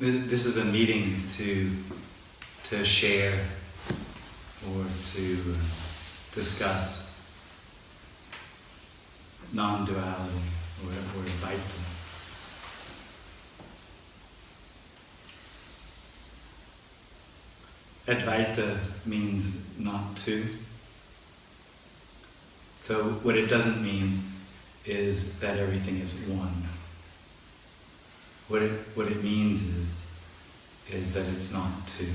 This is a meeting to share or to discuss non-duality or Advaita. Advaita means not two. So what it doesn't mean is that everything is one. What it means is that it's not two.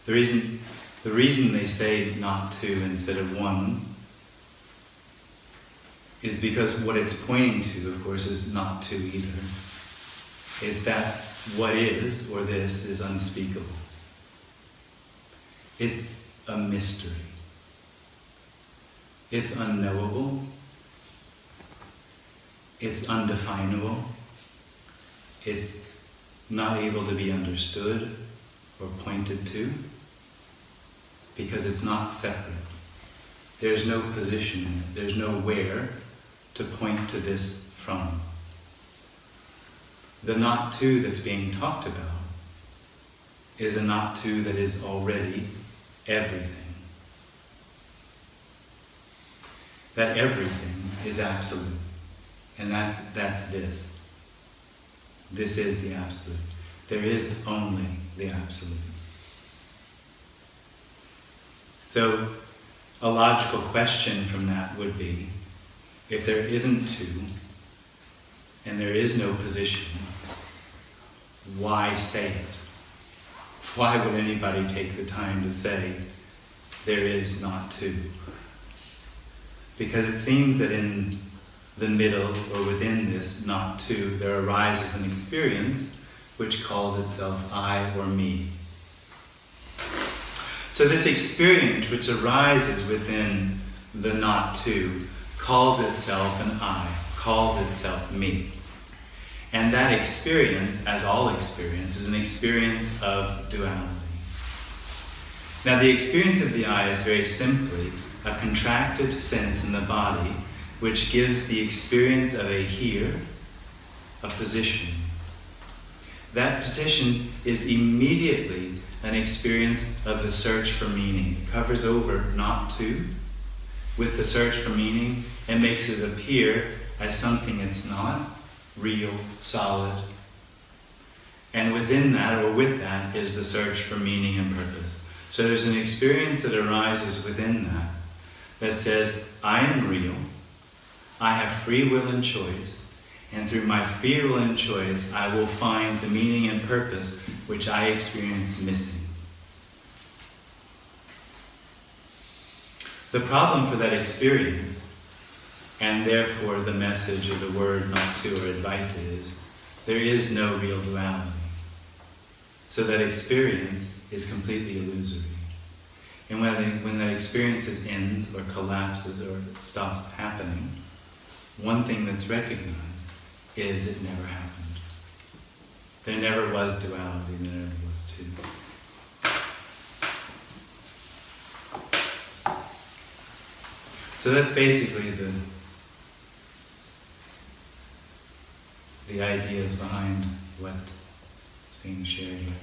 The reason they say not two instead of one is because what it's pointing to, of course, is not two either. It's that what is, or this, is unspeakable. It's a mystery. It's unknowable. It's undefinable. It's not able to be understood or pointed to because it's not separate. There's no position in it. There's no where to point to this from. The not two that's being talked about is a not two that is already everything. That everything is absolute. And that's this. This is the absolute. There is only the absolute. So, a logical question from that would be, if there isn't two, and there is no position, why say it? Why would anybody take the time to say, there is not two? Because it seems that in the middle, or within this not two, there arises an experience which calls itself I or me. So this experience which arises within the not two calls itself an I, calls itself me. And that experience, as all experience, is an experience of duality. Now the experience of the I is very simply a contracted sense in the body which gives the experience of a here, a position. That position is immediately an experience of the search for meaning. It covers over not two with the search for meaning and makes it appear as something it's not, real, solid. And within that, or with that, is the search for meaning and purpose. So there's an experience that arises within that says, I am real, I have free will and choice, and through my free will and choice, I will find the meaning and purpose which I experience missing. The problem for that experience, and therefore the message of the word not two or Advaita is, there is no real duality. So that experience is completely illusory. And when that experience ends or collapses or stops happening, one thing that's recognized is it never happened. There never was duality, there never was two. So that's basically the ideas behind what's being shared here.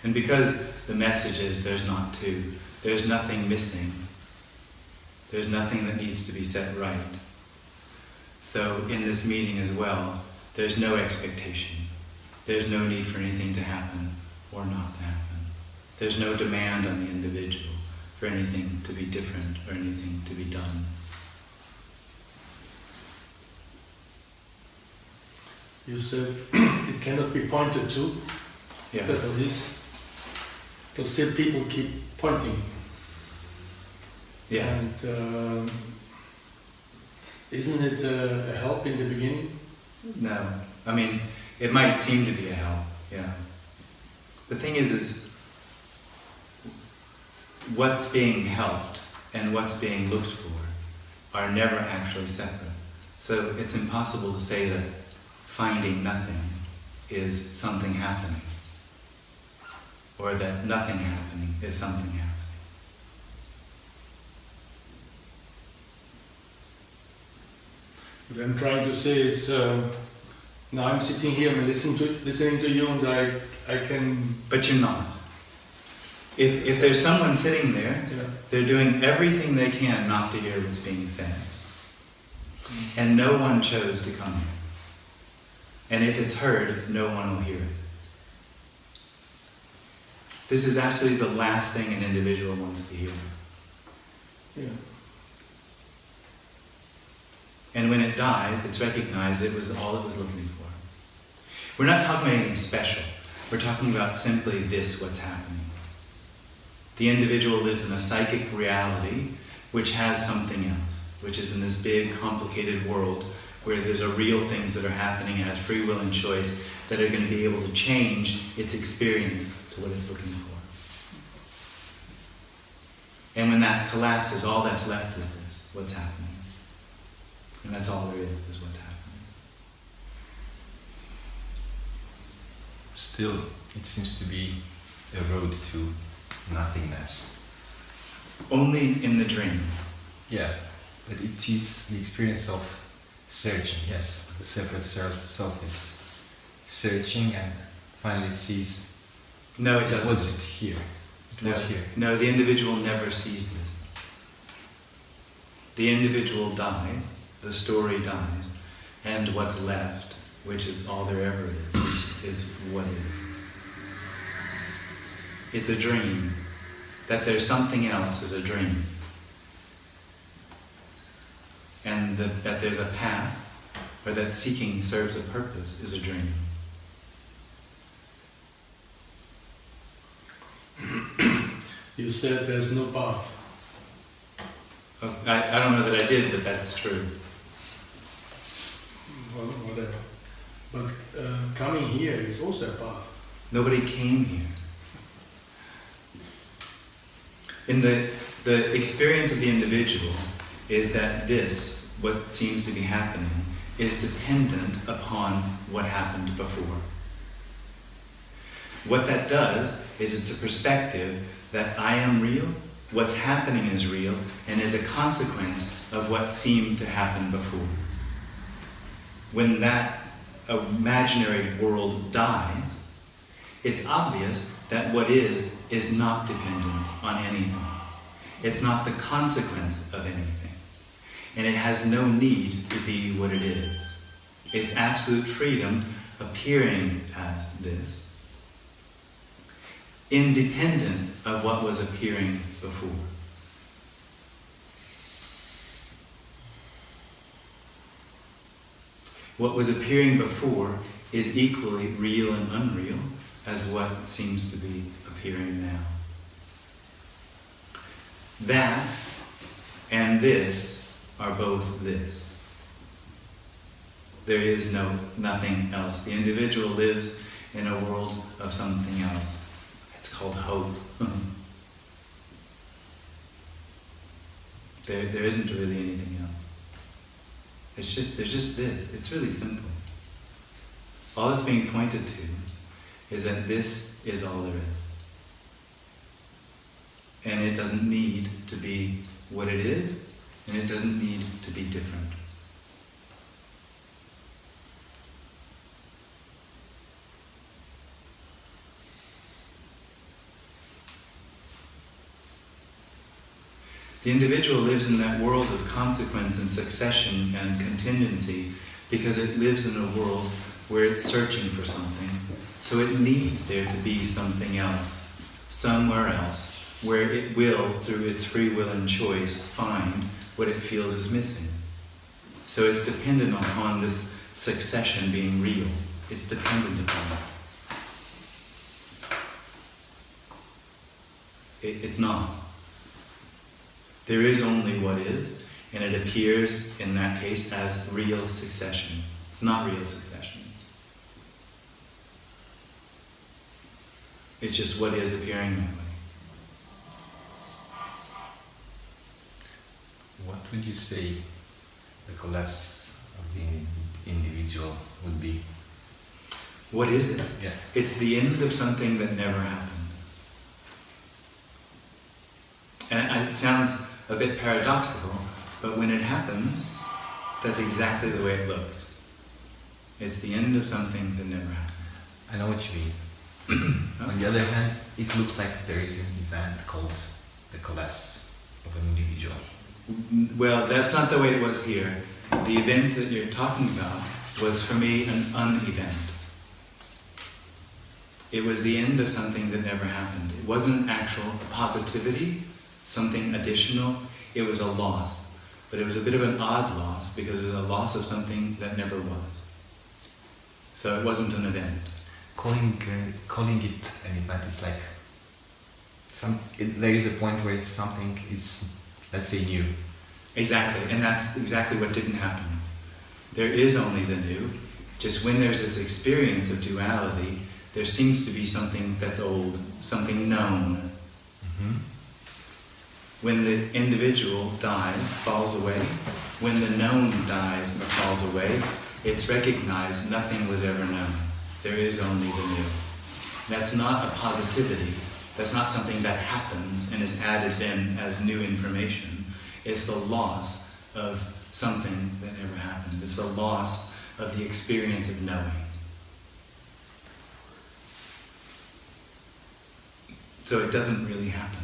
And because the message is there's not two, there's nothing missing. There's nothing that needs to be set right. So in this meeting as well, there's no expectation. There's no need for anything to happen or not to happen. There's no demand on the individual for anything to be different or anything to be done. You said it cannot be pointed to, Yeah. but it is. But still people keep pointing. Yeah. And isn't it a help in the beginning? No. I mean, it might seem to be a help, yeah. The thing is what's being helped and what's being looked for are never actually separate. So it's impossible to say that finding nothing is something happening, or that nothing happening is something happening. What I'm trying to say is, now I'm sitting here and listening to you, and I can. But you're not. If there's someone sitting there, Yeah. they're doing everything they can not to hear what's being said. And no one chose to come here. And if it's heard, no one will hear it. This is absolutely the last thing an individual wants to hear. Yeah. And when it dies, it's recognized it was all it was looking for. We're not talking about anything special. We're talking about simply this, what's happening. The individual lives in a psychic reality which has something else, which is in this big, complicated world where there's a real things that are happening, it has free will and choice that are going to be able to change its experience to what it's looking for. And when that collapses, all that's left is this, what's happening. And that's all there is what's happening. Still, it seems to be a road to nothingness. Only in the dream. Yeah, but it is the experience of searching, yes. The separate self is searching and finally sees. No, it doesn't. Was it here? It was here. No, the individual never sees this. The individual dies, the story dies, and what's left, which is all there ever is what is. It's a dream. That there's something else is a dream. And that there's a path, or that seeking serves a purpose, is a dream. You said there's no path. Oh, I don't know that I did, but that's true. Well, whatever. But coming here is also a path. Nobody came here. In the experience of the individual is that this, what seems to be happening, is dependent upon what happened before. What that does is it's a perspective that I am real, what's happening is real, and is a consequence of what seemed to happen before. When that imaginary world dies, it's obvious that what is not dependent on anything. It's not the consequence of anything. And it has no need to be what it is. It's absolute freedom appearing as this, independent of what was appearing before. What was appearing before is equally real and unreal as what seems to be appearing now. That and this are both this. There is nothing else. The individual lives in a world of something else. It's called hope. There isn't really anything else. There's just this. It's really simple. All that's being pointed to is that this is all there is. And it doesn't need to be what it is, and it doesn't need to be different. The individual lives in that world of consequence and succession and contingency because it lives in a world where it's searching for something. So it needs there to be something else, somewhere else, where it will, through its free will and choice, find what it feels is missing. So it's dependent upon this succession being real. It's dependent upon it. It's not. There is only what is, and it appears, in that case, as real succession. It's not real succession. It's just what is appearing that way. What would you say the collapse of the individual would be? What is it? Yeah. It's the end of something that never happened. And it sounds a bit paradoxical, but when it happens, That's exactly the way it looks. It's the end of something that never happened. I know what you mean. On the other hand, it looks like there is an event called the collapse of an individual. Well, that's not the way it was here. The event that you're talking about was for me an unevent. It was the end of something that never happened. It wasn't actual positivity, something additional. It was a loss. But it was a bit of an odd loss because it was a loss of something that never was. So it wasn't an event. Calling it an event is like there is a point where something is, let's say, new. Exactly, and that's exactly what didn't happen. There is only the new. Just when there's this experience of duality, there seems to be something that's old, something known. Mm-hmm. When the individual dies, falls away, when the known dies or falls away, it's recognized nothing was ever known. There is only the new. That's not a positivity. That's not something that happens and is added in as new information. It's the loss of something that never happened. It's the loss of the experience of knowing. So it doesn't really happen.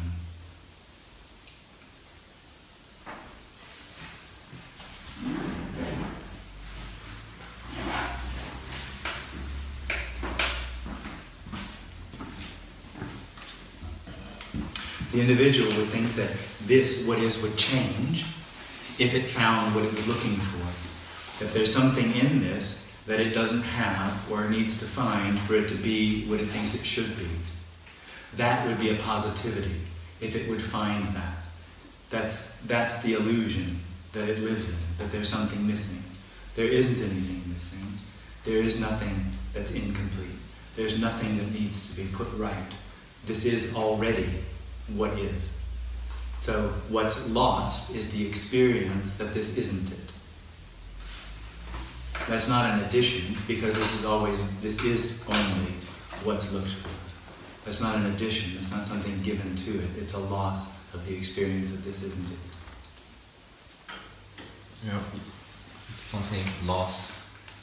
The individual would think that this, what is, would change if it found what it was looking for. That there's something in this that it doesn't have or needs to find for it to be what it thinks it should be. That would be a positivity, if it would find that. That's the illusion that it lives in, that there's something missing. There isn't anything missing. There is nothing that's incomplete. There's nothing that needs to be put right. This is already what is. So what's lost is the experience that this isn't it. That's not an addition, because this is only what's looked for. That's not an addition, it's not something given to it. It's a loss of the experience that this isn't it. You know, one thing, loss,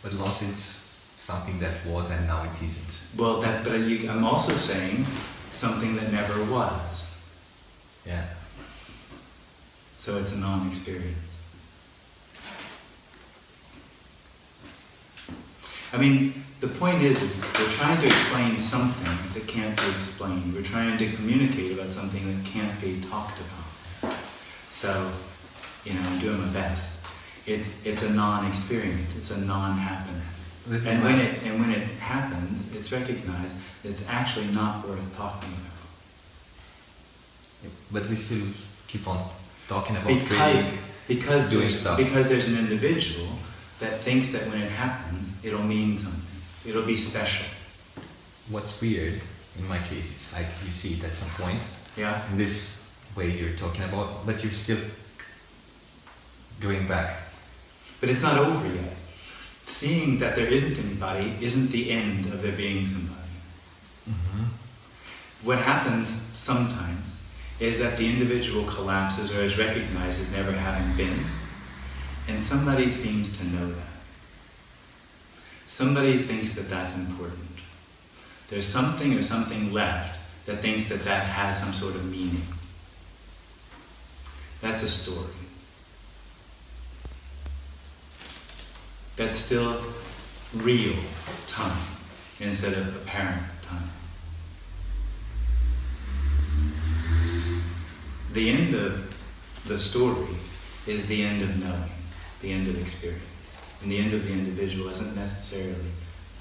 but loss is something that was and now it isn't. Well, I'm also saying something that never was. Yeah. So it's a non-experience. I mean, the point is we're trying to explain something that can't be explained. We're trying to communicate about something that can't be talked about. So, I'm doing my best. It's a non-experience. It's a non-happening. And when it happens, it's recognized that it's actually not worth talking about. But we still keep on talking about because doing stuff. Because there's an individual that thinks that when it happens, it'll mean something. It'll be special. What's weird, in my case, it's like you see it at some point. Yeah. In this way you're talking about, but you're still going back. But it's not over yet. Seeing that there isn't anybody isn't the end of there being somebody. Mm-hmm. What happens sometimes is that the individual collapses or is recognized as never having been, and somebody seems to know that. Somebody thinks that that's important. There's something or something left that thinks that that has some sort of meaning. That's a story. That's still real time instead of apparent time. The end of the story is the end of knowing, the end of experience. And the end of the individual isn't necessarily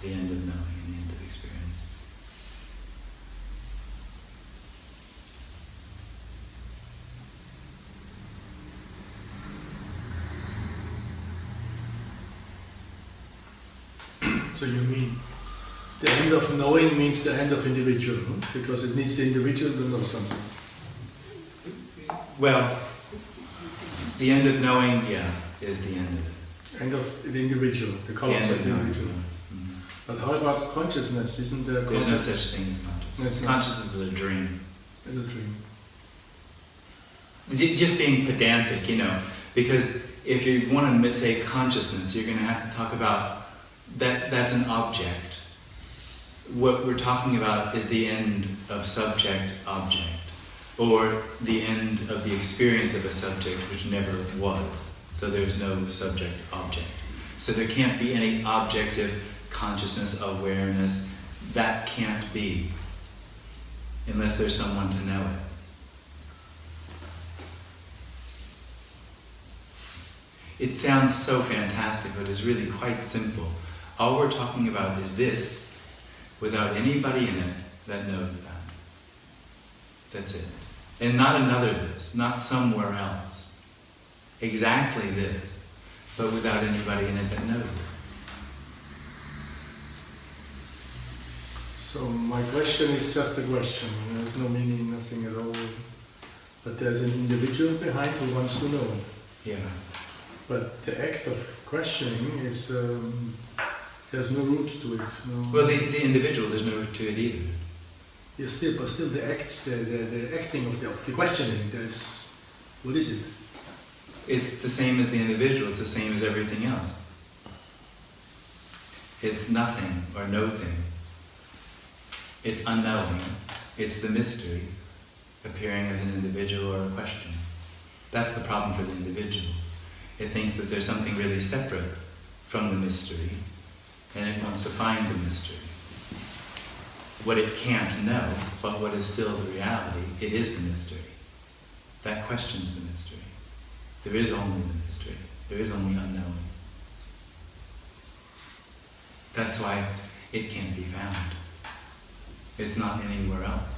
the end of knowing and the end of experience. So you mean the end of knowing means the end of individual, no? Because it needs the individual to know something. Well, the end of knowing, is the end of it. End of the individual, the collapse of the individual. Mm-hmm. But how about consciousness? Isn't there There's no consciousness? such thing as consciousness. No, it's not. Consciousness is a dream. It's a dream. Just being pedantic, because if you want to say consciousness, you're going to have to talk about that's an object. What we're talking about is the end of subject-object, or the end of the experience of a subject which never was. So there's no subject-object. So there can't be any objective consciousness, awareness. That can't be, unless there's someone to know it. It sounds so fantastic, but it's really quite simple. All we're talking about is this, without anybody in it that knows that. That's it. And not another this, not somewhere else. Exactly this, but without anybody in it that knows it. So my question is just a question. There's no meaning, nothing at all. But there's an individual behind who wants to know it. Yeah. But the act of questioning is, there's no root to it. No. Well, the individual, there's no root to it either. Yeah, still the act, the acting of the questioning, there's, what is it? It's the same as the individual, it's the same as everything else. It's nothing or no thing. It's unknowing. It's the mystery appearing as an individual or a question. That's the problem for the individual. It thinks that there's something really separate from the mystery, and it wants to find the mystery. What it can't know, but what is still the reality, it is the mystery. That questions the mystery. There is only the mystery. There is only unknowing. That's why it can't be found. It's not anywhere else.